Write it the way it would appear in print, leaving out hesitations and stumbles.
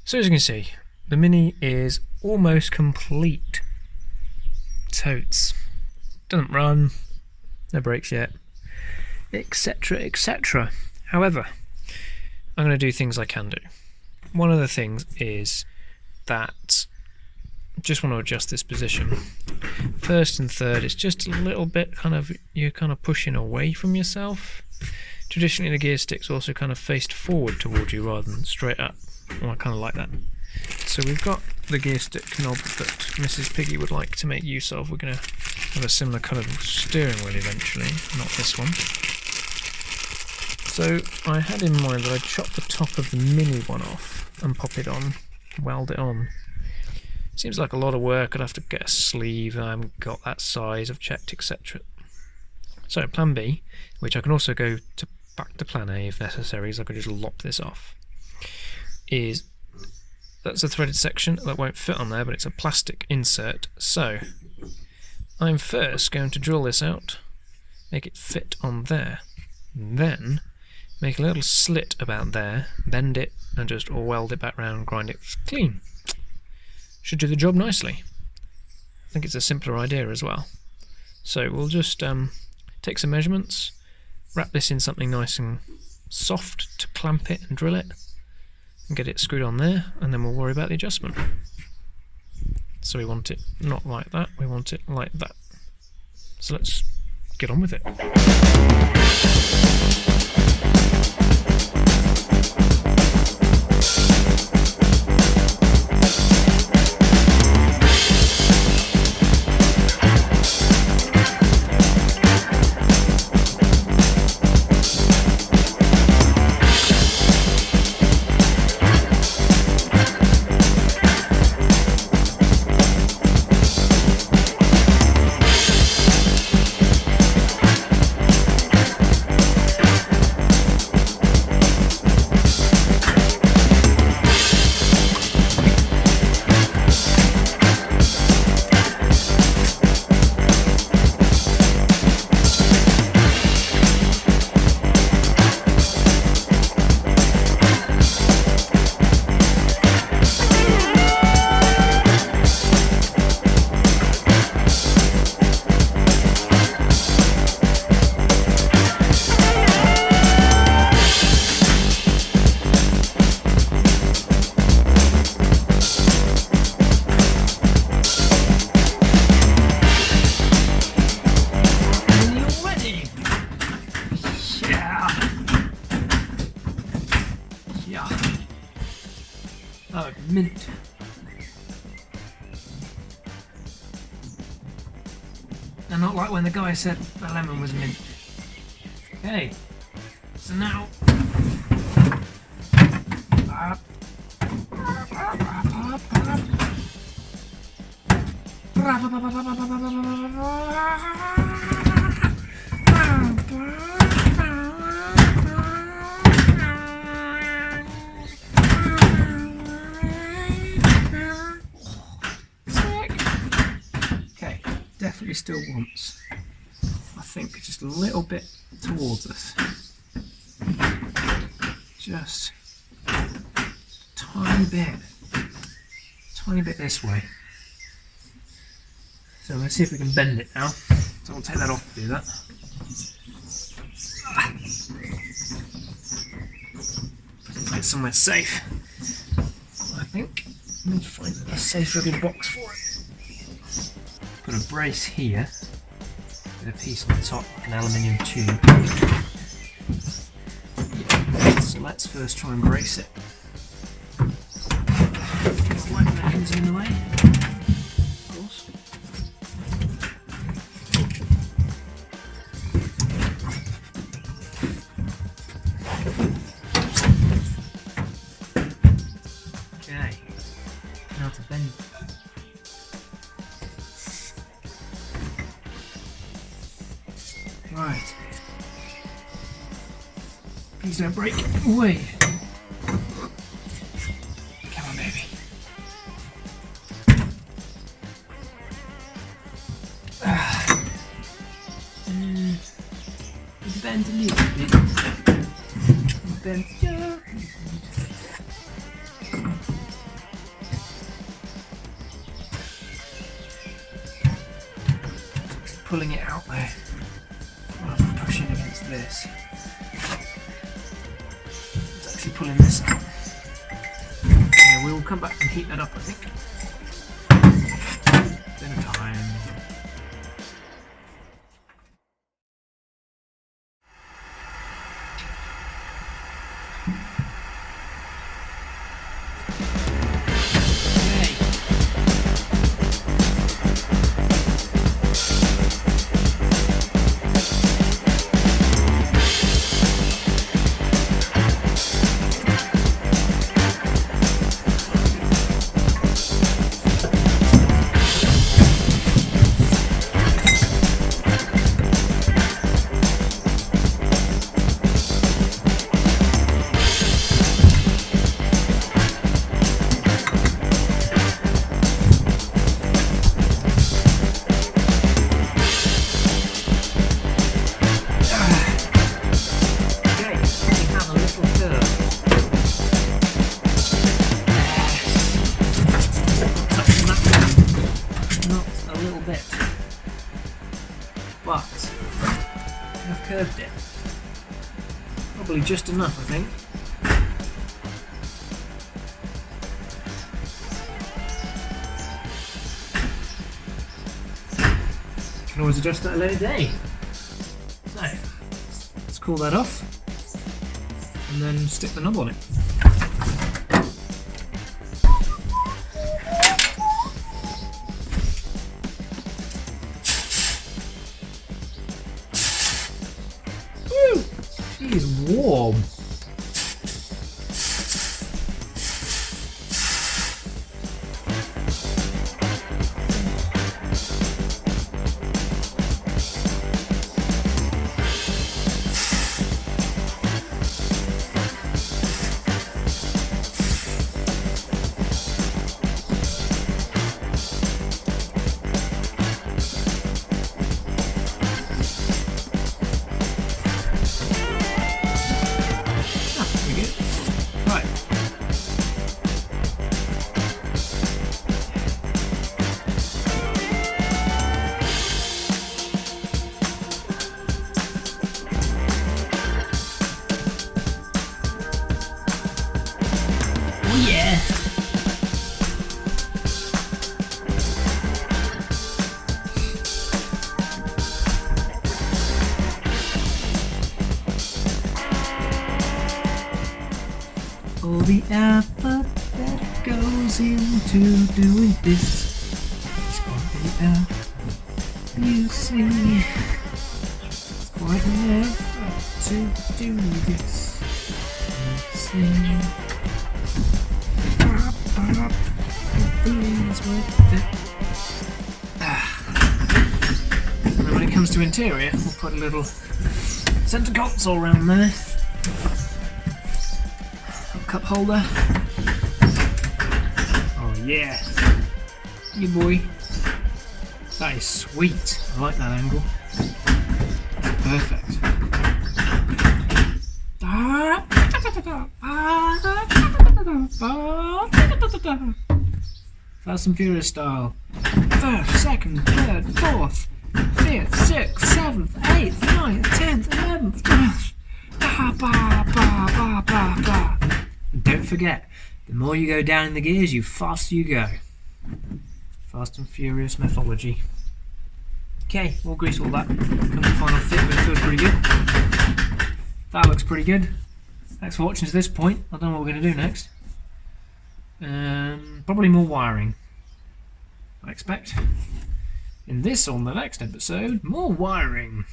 So as you can see, the Mini is almost complete. Totes. Doesn't run, no brakes yet, etc, etc. However, I'm going to do things I can do. One of the things is that I just want to adjust this position. First and third, it's just a little bit you're kind of pushing away from yourself. Traditionally the gear stick's also kind of faced forward towards you rather than straight up. Well, I kind of like that. So we've got the gear stick knob that Mrs. Piggy would like to make use of. We're going to have a similar coloured steering wheel eventually, not this one. So I had in mind that I'd chop the top of the Mini one off and pop it on, weld it on. Seems like a lot of work. I'd have to get a sleeve, I haven't got that size, I've checked, etc. So plan B, which I can also go back to plan A if necessary, is I could just lop this off, is that's a threaded section that won't fit on there, but it's a plastic insert. So I'm first going to drill this out, make it fit on there, then make a little slit about there, bend it and just weld it back round, grind it clean. Should do the job nicely. I think it's a simpler idea as well. So we'll just take some measurements, wrap this in something nice and soft to clamp it and drill it, and get it screwed on there, and then we'll worry about the adjustment. So we want it not like that, we want it like that. So let's get on with it. Oh, mint. And not like when the guy said the lemon was mint. Okay, so now definitely still wants, I think, just a little bit towards us. Just a tiny bit this way. So let's see if we can bend it now. So I'll take that off to do that. Put it somewhere safe, I think. Let me find a safe looking box for it. Put a brace here, with a piece on the top, like an aluminium tube. Yeah. So let's first try and brace it. Just light mechanism in the way, of course. Okay, now to bend. Right. Please don't break. Away. Come on, baby. bent a little bit. Bent just. Pulling it out there. Rather than pushing against this. It's actually pulling this out. Yeah, we'll come back and heat that up, I think. Dinner time. But I've curved it. Probably just enough, I think. Can always adjust that at a later day. So let's cool that off and then stick the knob on it. She's warm. All the effort that goes into doing this is quite an effort, you see. It's quite an effort to do this. You see. Please with it. And when it comes to interior, we'll put a little centre console around there. Cup holder. Oh yeah. Yeah boy. That is sweet. I like that angle. Perfect. Fast and Furious style. First, second, third, fourth, fifth, sixth, seventh, eighth, ninth, 10th, 11th, 12th. And don't forget, the more you go down in the gears, the faster you go. Fast and Furious mythology. Okay, we'll grease all that. Come to the final fit, but it feels pretty good. That looks pretty good. Thanks for watching to this point. I don't know what we're going to do next. Probably more wiring, I expect. In this or the next episode, more wiring.